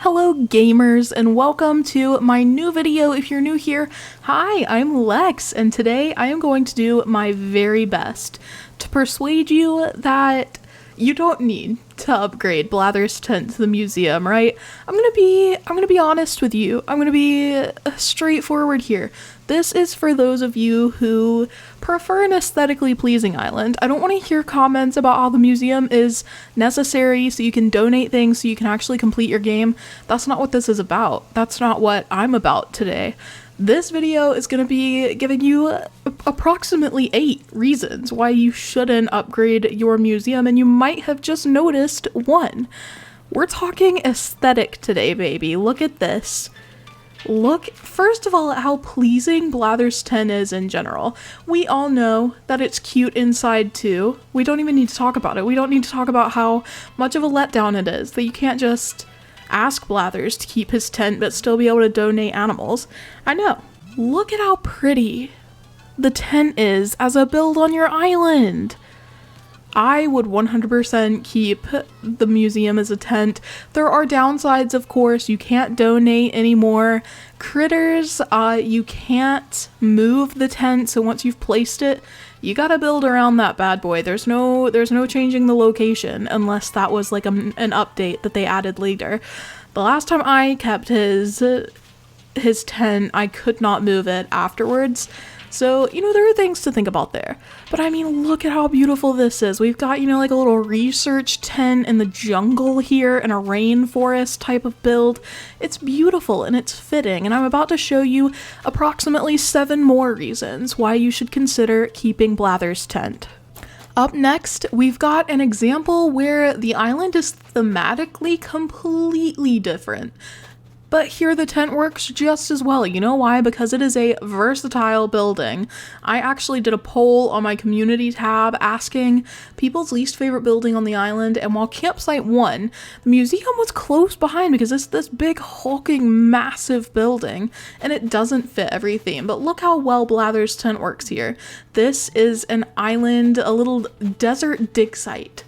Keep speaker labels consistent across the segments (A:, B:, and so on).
A: Hello gamers and welcome to my new video. If you're new here, hi, I'm Lex and today I am going to do my very best to persuade you that you don't need to upgrade Blathers Tent to the museum, right? I'm gonna be honest with you. I'm gonna be straightforward here. This is for those of you who prefer an aesthetically pleasing island. I don't want to hear comments about how the museum is necessary so you can donate things so you can actually complete your game. That's not what this is about. That's not what I'm about today. This video is going to be giving you approximately 8 reasons why you shouldn't upgrade your museum, and you might have just noticed one. We're talking aesthetic today, baby. Look at this. Look, first of all, at how pleasing Blathers Tent is in general. We all know that it's cute inside too. We don't even need to talk about it. We don't need to talk about how much of a letdown it is that you can't just ask Blathers to keep his tent but still be able to donate animals. I know. Look at how pretty the tent is as a build on your island. I would 100% keep the museum as a tent. There are downsides, of course. You can't donate anymore. Critters, you can't move the tent, so once you've placed it, you gotta build around that bad boy. There's no changing the location unless that was like an update that they added later. The last time I kept his tent, I could not move it afterwards. So, there are things to think about there. But I mean, look at how beautiful this is. We've got, like a little research tent in the jungle here in a rainforest type of build. It's beautiful and it's fitting. And I'm about to show you approximately 7 more reasons why you should consider keeping Blathers Tent. Up next, we've got an example where the island is thematically completely different. But here the tent works just as well. You know why? Because it is a versatile building. I actually did a poll on my community tab asking people's least favorite building on the island, and while campsite won, the museum was close behind because it's this big hulking massive building and it doesn't fit every theme. But look how well Blathers Tent works here. This is an island, a little desert dig site.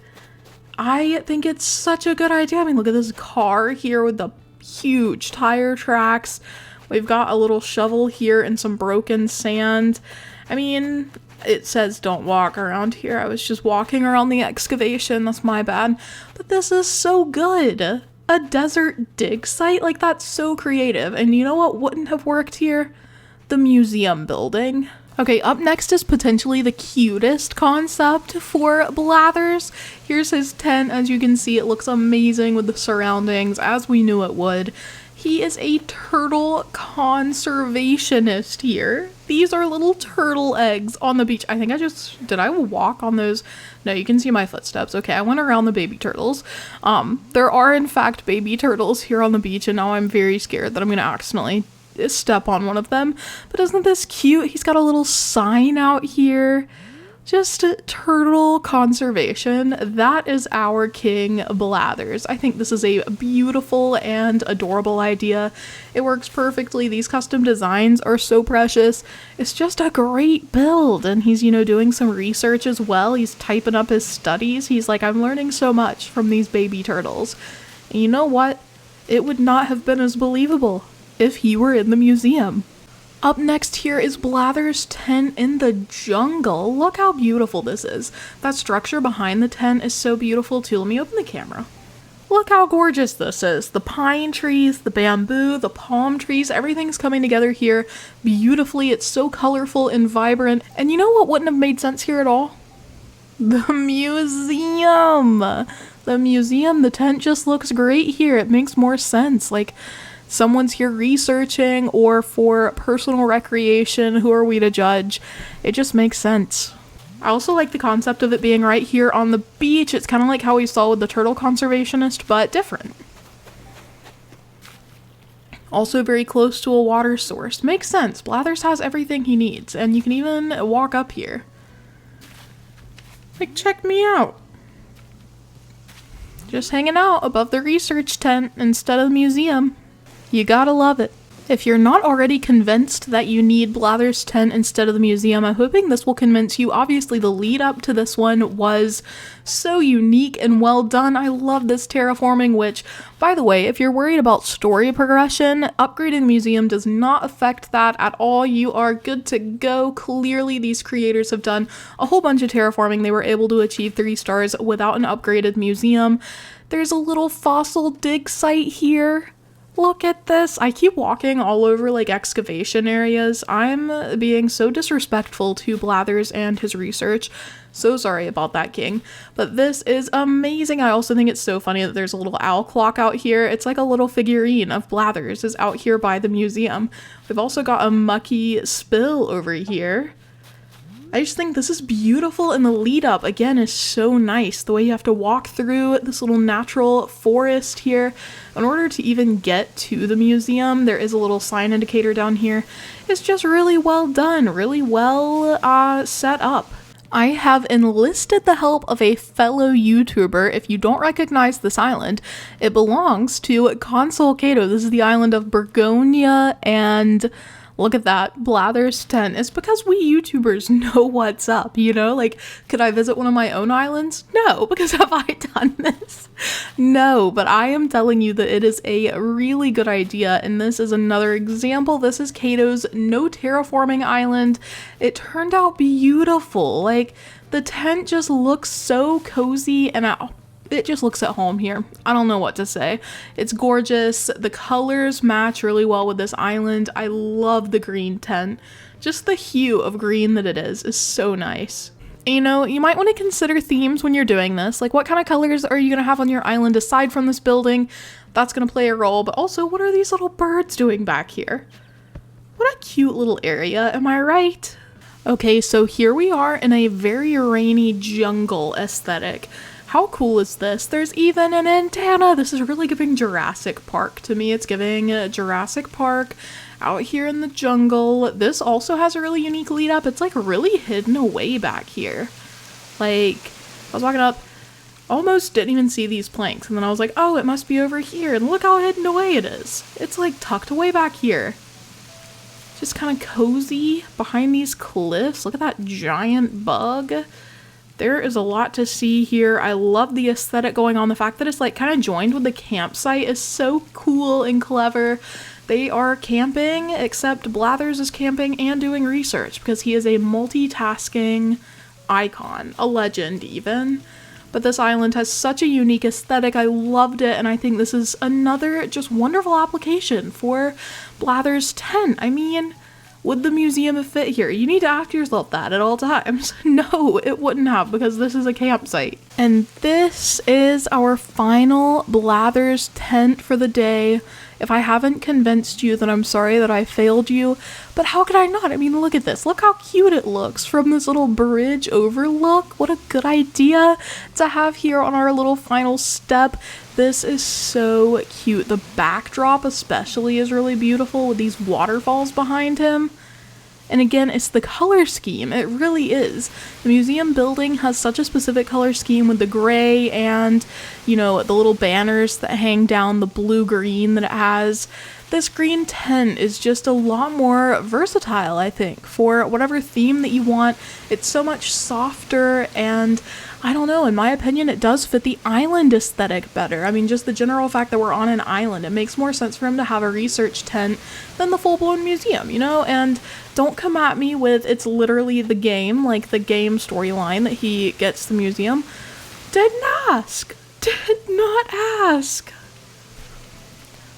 A: I think it's such a good idea. I mean, look at this car here with the huge tire tracks. We've got a little shovel here and some broken sand. I mean, it says don't walk around here. I was just walking around the excavation. That's my bad. But this is so good. A desert dig site? Like, that's so creative. And you know what wouldn't have worked here? The museum building. Okay, up next is potentially the cutest concept for Blathers. Here's his tent. As you can see, it looks amazing with the surroundings, as we knew it would. He is a turtle conservationist here. These are little turtle eggs on the beach. I think did I walk on those? No, you can see my footsteps. Okay, I went around the baby turtles. There are in fact baby turtles here on the beach, and now I'm very scared that I'm gonna accidentally step on one of them. But isn't this cute? He's got a little sign out here. Just turtle conservation. That is our king Blathers. I think this is a beautiful and adorable idea. It works perfectly. These custom designs are so precious. It's just a great build. And he's, doing some research as well. He's typing up his studies. He's like, I'm learning so much from these baby turtles. And you know what? It would not have been as believable if he were in the museum. Up next here is Blathers Tent in the jungle. Look how beautiful this is. That structure behind the tent is so beautiful too. Let me open the camera. Look how gorgeous this is. The pine trees, the bamboo, the palm trees, everything's coming together here beautifully. It's so colorful and vibrant. And you know what wouldn't have made sense here at all? The museum. The museum, the tent just looks great here. It makes more sense. Like, someone's here researching or for personal recreation. Who are we to judge? It just makes sense. I also like the concept of it being right here on the beach. It's kind of like how we saw with the turtle conservationist, but different. Also very close to a water source. Makes sense. Blathers has everything he needs, and you can even walk up here. Like, check me out. Just hanging out above the research tent instead of the museum. You gotta love it. If you're not already convinced that you need Blathers Tent instead of the museum, I'm hoping this will convince you. Obviously, the lead up to this one was so unique and well done. I love this terraforming, which, by the way, if you're worried about story progression, upgrading the museum does not affect that at all. You are good to go. Clearly, these creators have done a whole bunch of terraforming. They were able to achieve 3 stars without an upgraded museum. There's a little fossil dig site here. Look at this. I keep walking all over like excavation areas. I'm being so disrespectful to Blathers and his research. So sorry about that, King. But this is amazing. I also think it's so funny that there's a little owl clock out here. It's like a little figurine of Blathers is out here by the museum. We've also got a mucky spill over here. I just think this is beautiful, and the lead up again is so nice. The way you have to walk through this little natural forest here in order to even get to the museum. There is a little sign indicator down here. It's just really well done, really well set up. I have enlisted the help of a fellow YouTuber. If you don't recognize this island, it belongs to Consul Cato. This is the island of Burgonya, and look at that, Blathers Tent. It's because we YouTubers know what's up, you know? Like, could I visit one of my own islands? No, because have I done this? No, but I am telling you that it is a really good idea, and this is another example. This is Cato's no terraforming island. It turned out beautiful. Like, the tent just looks so cozy, and it just looks at home here. I don't know what to say. It's gorgeous. The colors match really well with this island. I love the green tent. Just the hue of green that it is so nice. And, you know, you might want to consider themes when you're doing this. Like, what kind of colors are you going to have on your island aside from this building? That's going to play a role. But also, what are these little birds doing back here? What a cute little area. Am I right? Okay, so here we are in a very rainy jungle aesthetic. How cool is this? There's even an antenna. This is really giving Jurassic Park to me. It's giving Jurassic Park out here in the jungle. This also has a really unique lead up. It's like really hidden away back here. Like, I was walking up, almost didn't even see these planks. And then I was like, oh, it must be over here. And look how hidden away it is. It's like tucked away back here. Just kind of cozy behind these cliffs. Look at that giant bug. There is a lot to see here. I love the aesthetic going on. The fact that it's like kind of joined with the campsite is so cool and clever. They are camping, except Blathers is camping and doing research because he is a multitasking icon, a legend even. But this island has such a unique aesthetic. I loved it, and I think this is another just wonderful application for Blathers Tent. I mean, would the museum have fit here? You need to ask yourself that at all times. No, it wouldn't have, because this is a campsite. And this is our final Blathers Tent for the day. If I haven't convinced you, then I'm sorry that I failed you, but how could I not? I mean, look at this. Look how cute it looks from this little bridge overlook. What a good idea to have here on our little final step. This is so cute. The backdrop especially is really beautiful with these waterfalls behind him. And again, it's the color scheme. It really is. The museum building has such a specific color scheme with the gray and, you know, the little banners that hang down, the blue-green that it has. This green tent is just a lot more versatile, I think, for whatever theme that you want. It's so much softer, and I don't know, in my opinion, it does fit the island aesthetic better. I mean, just the general fact that we're on an island, it makes more sense for him to have a research tent than the full-blown museum, you know? And don't come at me with it's literally the game, like the game storyline that he gets the museum. Didn't ask. Did not ask.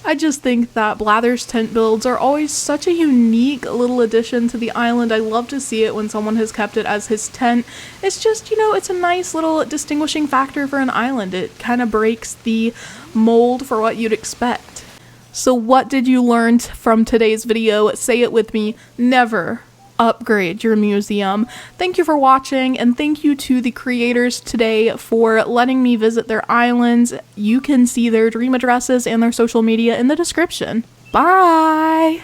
A: I just think that Blathers tent builds are always such a unique little addition to the island. I love to see it when someone has kept it as his tent. It's just, you know, it's a nice little distinguishing factor for an island. It kind of breaks the mold for what you'd expect. So what did you learn from today's video? Say it with me. Never upgrade your museum. Thank you for watching, and thank you to the creators today for letting me visit their islands. You can see their dream addresses and their social media in the description. Bye!